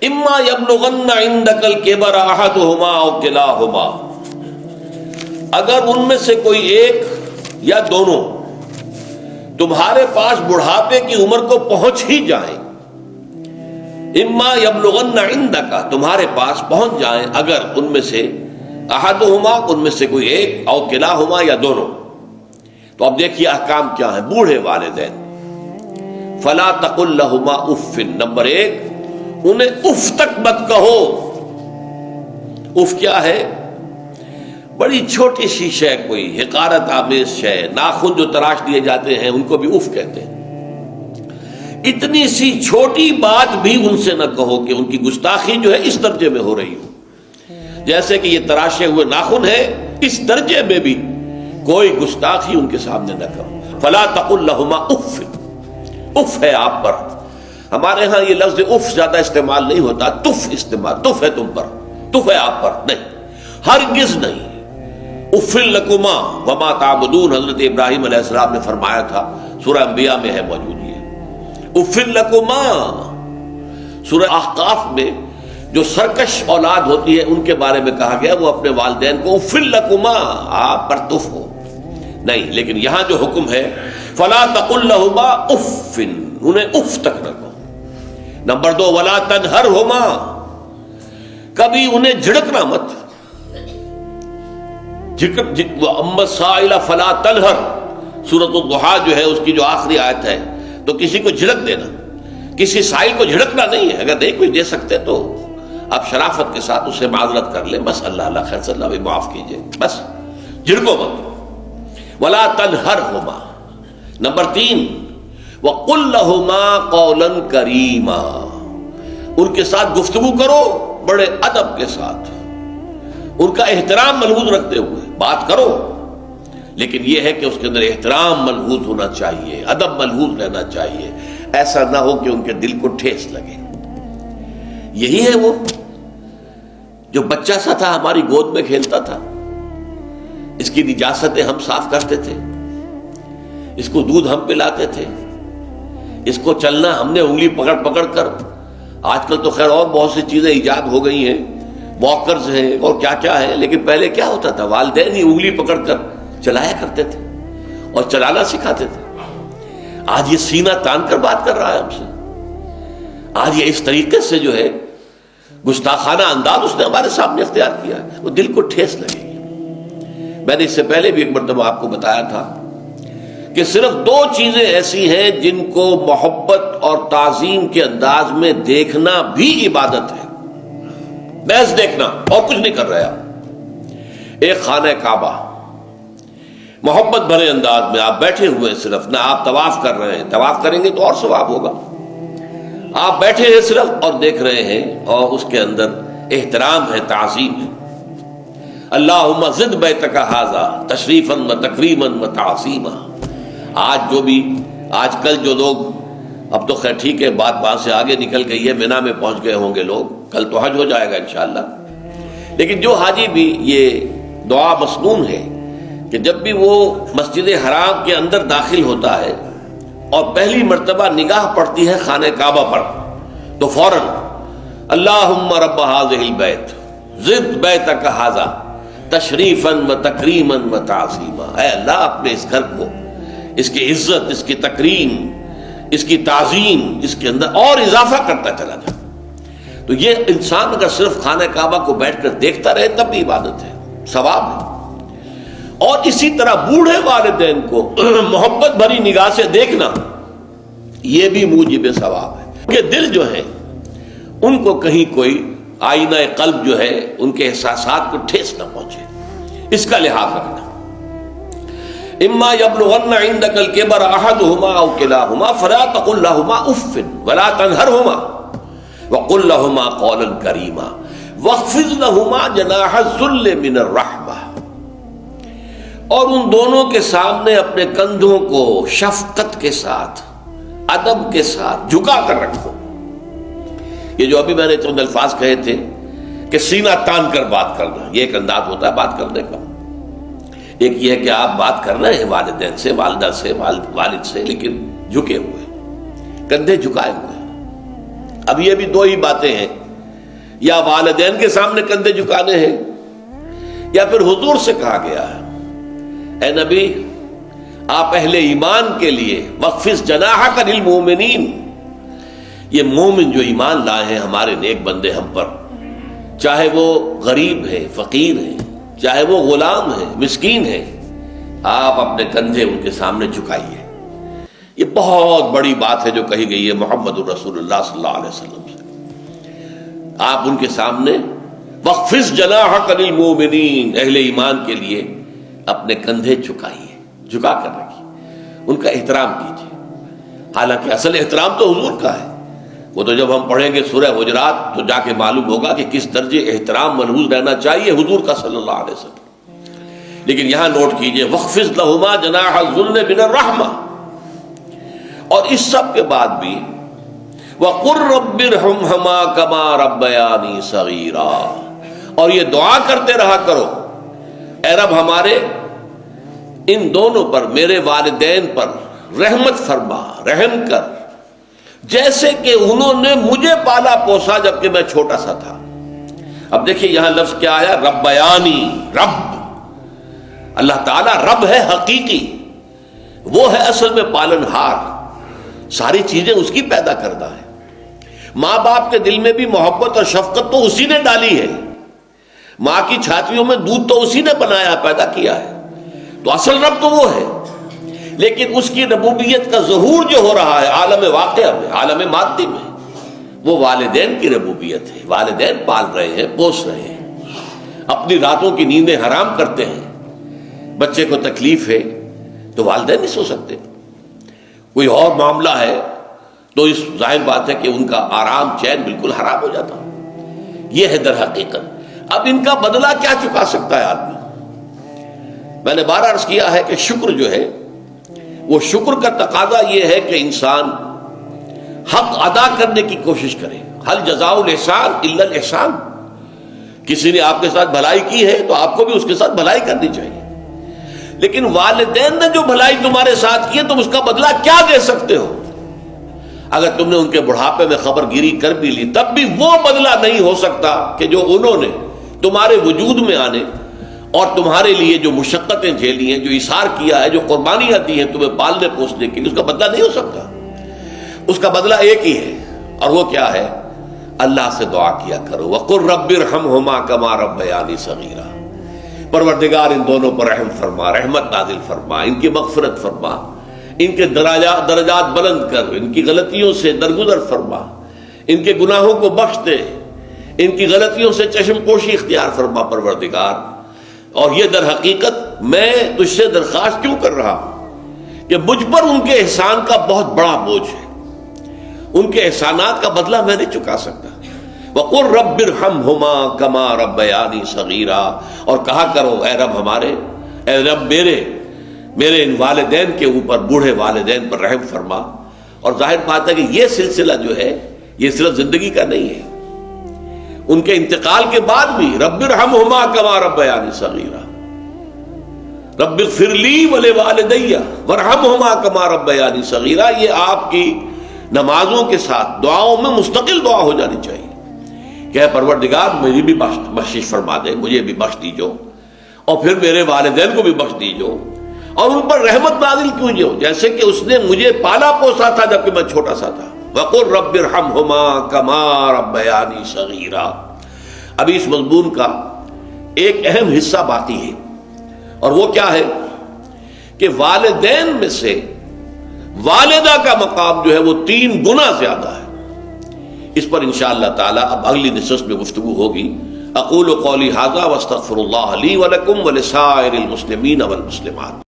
اما یبلغن عندک الکبر احدہما او کلاہما، اگر ان میں سے کوئی ایک یا دونوں تمہارے پاس بڑھاپے کی عمر کو پہنچ ہی جائیں، اما یبلغن عندک تمہارے پاس پہنچ جائیں اگر ان میں سے احدہما ان میں سے کوئی ایک او کلاہما یا دونوں، تو اب دیکھیے احکام کیا ہیں بوڑھے والدین۔ فلا تقل لہما اف، نمبر ایک انہیں اف تک مت کہو۔ اف کیا ہے؟ بڑی چھوٹی سی شے، کوئی حقارت آمیز شے، ناخن جو تراش دیے جاتے ہیں ان کو بھی اف کہتے ہیں۔ اتنی سی چھوٹی بات بھی ان سے نہ کہو کہ ان کی گستاخی جو ہے اس درجے میں ہو رہی ہو، جیسے کہ یہ تراشے ہوئے ناخن ہے، اس درجے میں بھی کوئی گستاخی ان کے سامنے نہ کرو۔ فلا تقل لہما اف، اف ہے آپ پر۔ ہمارے ہاں یہ لفظ اف زیادہ استعمال نہیں ہوتا، تف استعمال، تف ہے تم پر، تف ہے آپ پر، نہیں، ہرگز نہیں۔ اف لکما وما تعبدون، حضرت ابراہیم علیہ السلام نے فرمایا تھا، سورہ انبیاء میں ہے موجود یہ اف لکما۔ سورہ احقاف میں جو سرکش اولاد ہوتی ہے ان کے بارے میں کہا گیا وہ اپنے والدین کو اف لکما، آپ پر تف ہو، نہیں۔ لیکن یہاں جو حکم ہے فلا تقل لہما اف، انہیں اف تک نہ کہو۔ نمبر دو ولا تنہرہما، کبھی انہیں جھڑکنا مت۔ اما السائل فلا تنہر، سورۃ الضحیٰ جو ہے اس کی جو آخری آیت ہے، تو کسی کو جھڑک دینا، کسی سائل کو جھڑکنا نہیں ہے۔ اگر نہیں کوئی دے سکتے تو آپ شرافت کے ساتھ اسے معذرت کر لیں، بس اللہ اللہ خیر صلی اللہ بھی معاف کیجئے، بس جھڑکو مت۔ ولا تنہرہما، نمبر تین وقل لہما قولا کریما، ان کے ساتھ گفتگو کرو بڑے ادب کے ساتھ، ان کا احترام ملحوظ رکھتے ہوئے بات کرو، لیکن یہ ہے کہ اس کے اندر احترام ملحوظ ہونا چاہیے، ادب ملحوظ رہنا چاہیے، ایسا نہ ہو کہ ان کے دل کو ٹھیس لگے۔ یہی ہے وہ جو بچہ سا تھا ہماری گود میں کھیلتا تھا، اس کی نجاستیں ہم صاف کرتے تھے، اس کو دودھ ہم پلاتے تھے، اس کو چلنا ہم نے انگلی پکڑ پکڑ کر، آج کل تو خیر اور بہت سی چیزیں ایجاد ہو گئی ہیں، واکرز ہیں اور کیا کیا ہے، لیکن پہلے کیا ہوتا تھا؟ والدین ہی انگلی پکڑ کر چلایا کرتے تھے اور چلانا سکھاتے تھے۔ آج یہ سینہ تان کر بات کر رہا ہے ہم سے، آج یہ اس طریقے سے جو ہے گستاخانہ انداز اس نے ہمارے سامنے اختیار کیا ہے، وہ دل کو ٹھیس لگے گی۔ میں نے اس سے پہلے بھی ایک مرتبہ آپ کو بتایا تھا کہ صرف دو چیزیں ایسی ہیں جن کو محبت اور تعظیم کے انداز میں دیکھنا بھی عبادت ہے، محض دیکھنا اور کچھ نہیں کر رہے آپ۔ ایک خانہ کعبہ، محبت بھرے انداز میں آپ بیٹھے ہوئے، صرف نہ آپ طواف کر رہے ہیں، طواف کریں گے تو اور ثواب ہوگا، آپ بیٹھے ہیں صرف اور دیکھ رہے ہیں، اور اس کے اندر احترام ہے، تعظیم ہے۔ اللہم زد بیتک ھذا تشریفا و تکریما و تعظیما۔ آج جو بھی آج کل جو لوگ، اب تو خیر ٹھیک ہے بات سے آگے نکل گئی ہے، مینا میں پہنچ گئے ہوں گے لوگ، کل تو حج ہو جائے گا انشاءاللہ، لیکن جو حاجی بھی یہ دعا مسنون ہے کہ جب بھی وہ مسجد حرام کے اندر داخل ہوتا ہے اور پہلی مرتبہ نگاہ پڑتی ہے خانہ کعبہ پر، تو فوراً اللہم رب ھذہ البیت زد بیتک ھذا تشریفا و تکریما و تعظیما، اے اللہ اپنے اس گھر کو، اس کی عزت، اس کی تکریم، اس کی تعظیم، اس کے اندر اور اضافہ کرتا چلا جائے۔ تو یہ انسان اگر صرف خانہ کعبہ کو بیٹھ کر دیکھتا رہے تب بھی عبادت ہے، ثواب ہے۔ اور اسی طرح بوڑھے والدین کو محبت بھری نگاہ سے دیکھنا، یہ بھی موجب ثواب ہے کہ دل جو ہے ان کو کہیں کوئی آئینہ قلب جو ہے ان کے احساسات کو ٹھیس نہ پہنچے، اس کا لحاظ رکھنا۔ اما یبلغن عندک الکبر احدہما او کلاہما فلا تقل لہما اف ولا تنہرہما وقل لہما قولا کریما واخفض لہما جناح الذل من الرحمہ، اور ان دونوں کے سامنے اپنے کندھوں کو شفقت کے ساتھ، ادب کے ساتھ جھکا کر رکھو۔ یہ جو ابھی میں نے چند الفاظ کہے تھے کہ سینہ تان کر بات کرنا، یہ ایک انداز ہوتا ہے بات کرنے کا۔ ایک یہ ہے کہ آپ بات کر رہے ہیں والدین سے، والدہ سے، والد سے، لیکن جھکے ہوئے، کندھے جھکائے ہوئے۔ اب یہ بھی دو ہی باتیں ہیں یا والدین کے سامنے کندھے جھکانے ہیں، یا پھر حضور سے کہا گیا ہے اے نبی آپ اہل ایمان کے لیے وخفض جناحک للمؤمنین، یہ مومن جو ایمان لائے ہیں ہمارے نیک بندے ہم پر، چاہے وہ غریب ہے، فقیر ہے، چاہے وہ غلام ہے، مسکین ہے، آپ اپنے کندھے ان کے سامنے جھکائیے۔ یہ بہت بڑی بات ہے جو کہی گئی ہے محمد الرسول اللہ صلی اللہ علیہ وسلم سے۔ آپ ان کے سامنے وخفض جناحک للمؤمنین، اہل ایمان کے لیے اپنے کندھے جھکائیے، جھکا کر رکھیے، ان کا احترام کیجیے۔ حالانکہ اصل احترام تو حضور کا ہے، وہ تو جب ہم پڑھیں گے سورہ حجرات تو جا کے معلوم ہوگا کہ کس درجے احترام ملحوظ رہنا چاہیے حضور کا صلی اللہ علیہ وسلم۔ لیکن یہاں نوٹ کیجئے وَخْفِضْ لَهُمَا جَنَاحَ الذُّلِّ مِنَ الرَّحْمَةِ، اور اس سب کے بعد بھی وَقُلْ رَبِّ ارْحَمْهُمَا كَمَا رَبَّيَانِي صَغِيرًا، اور یہ دعا کرتے رہا کرو اے رب ہمارے ان دونوں پر، میرے والدین پر رحمت فرما، رحم کر، جیسے کہ انہوں نے مجھے پالا پوسا جبکہ میں چھوٹا سا تھا۔ اب دیکھیے یہاں لفظ کیا آیا، ربیانی، رب، اللہ تعالیٰ رب ہے حقیقی، وہ ہے اصل میں پالن ہار، ساری چیزیں اس کی پیدا کردہ ہے۔ ماں باپ کے دل میں بھی محبت اور شفقت تو اسی نے ڈالی ہے، ماں کی چھاتیوں میں دودھ تو اسی نے بنایا، پیدا کیا ہے، تو اصل رب تو وہ ہے۔ لیکن اس کی ربوبیت کا ظہور جو ہو رہا ہے عالم واقعہ میں، عالم مادی میں، وہ والدین کی ربوبیت ہے۔ والدین پال رہے ہیں، پوس رہے ہیں، اپنی راتوں کی نیندیں حرام کرتے ہیں، بچے کو تکلیف ہے تو والدین نہیں سو سکتے، کوئی اور معاملہ ہے تو اس ظاہر بات ہے کہ ان کا آرام چین بالکل حرام ہو جاتا۔ یہ ہے در حقیقت۔ اب ان کا بدلہ کیا چکا سکتا ہے آدمی؟ میں نے بار عرض کیا ہے کہ شکر جو ہے وہ شکر کا تقاضا یہ ہے کہ انسان حق ادا کرنے کی کوشش کرے۔ حل جزاء الاحسان الا الاحسان، کسی نے آپ کے ساتھ بھلائی کی ہے تو آپ کو بھی اس کے ساتھ بھلائی کرنی چاہیے۔ لیکن والدین نے جو بھلائی تمہارے ساتھ کی ہے تم اس کا بدلہ کیا دے سکتے ہو؟ اگر تم نے ان کے بڑھاپے میں خبر گیری کر بھی لی تب بھی وہ بدلہ نہیں ہو سکتا کہ جو انہوں نے تمہارے وجود میں آنے اور تمہارے لیے جو مشقتیں جھیلی ہیں، جو ایثار کیا ہے، جو قربانیاں دی ہیں تمہیں پالنے پوسنے کی، اس کا بدلہ نہیں ہو سکتا۔ اس کا بدلہ ایک ہی ہے، اور وہ کیا ہے؟ اللہ سے دعا کیا کرو وَقُلْ رَبِّ ارْحَمْهُمَا كَمَا رَبَّيَانِي صَغِيرًا، پروردگار ان دونوں پر رحم فرما، رحمت نازل فرما، ان کی مغفرت فرما، ان کے درجات بلند کر، ان کی غلطیوں سے درگزر فرما، ان کے گناہوں کو بخش دے، ان کی غلطیوں سے چشم پوشی اختیار فرما پروردگار۔ اور یہ در حقیقت میں تجھ سے درخواست کیوں کر رہا ہوں کہ مجھ پر ان کے احسان کا بہت بڑا بوجھ ہے، ان کے احسانات کا بدلہ میں نہیں چکا سکتا۔ وَقُلْ رَبِّ ارْحَمْهُمَا كَمَا رَبَّيَانِي صَغِيرًا، اور کہا کرو اے رب ہمارے، اے رب میرے ان والدین کے اوپر، بوڑھے والدین پر رحم فرما۔ اور ظاہر بات ہے کہ یہ سلسلہ جو ہے یہ صرف زندگی کا نہیں ہے، ان کے انتقال کے بعد بھی رب ارحمہما کما ربیانی صغیرا، رب اغفر لی ولوالدی وارحمہما کما ربیانی صغیرا، یہ آپ کی نمازوں کے ساتھ دعاؤں میں مستقل دعا ہو جانی چاہیے کہ اے پروردگار مجھے بھی بخشش فرما دے، مجھے بھی بخش دیجو، اور پھر میرے والدین کو بھی بخش دیجو، اور ان پر رحمت نازل کیجو جیسے کہ اس نے مجھے پالا پوسا تھا جبکہ میں چھوٹا سا تھا۔ وَقُلْ رَبِّ ارْحَمْهُمَا كَمَا رَبَّيَانِي صَغِيرًا۔ ابھی اس مضمون کا ایک اہم حصہ باقی ہے، اور وہ کیا ہے کہ والدین میں سے والدہ کا مقام جو ہے وہ 3 گنا زیادہ ہے۔ اس پر انشاءاللہ تعالی اب اگلی نشست میں گفتگو ہوگی۔ اقول قولی ھذا واستغفر اللہ لی ولکم ولسائر المسلمین والمسلمات۔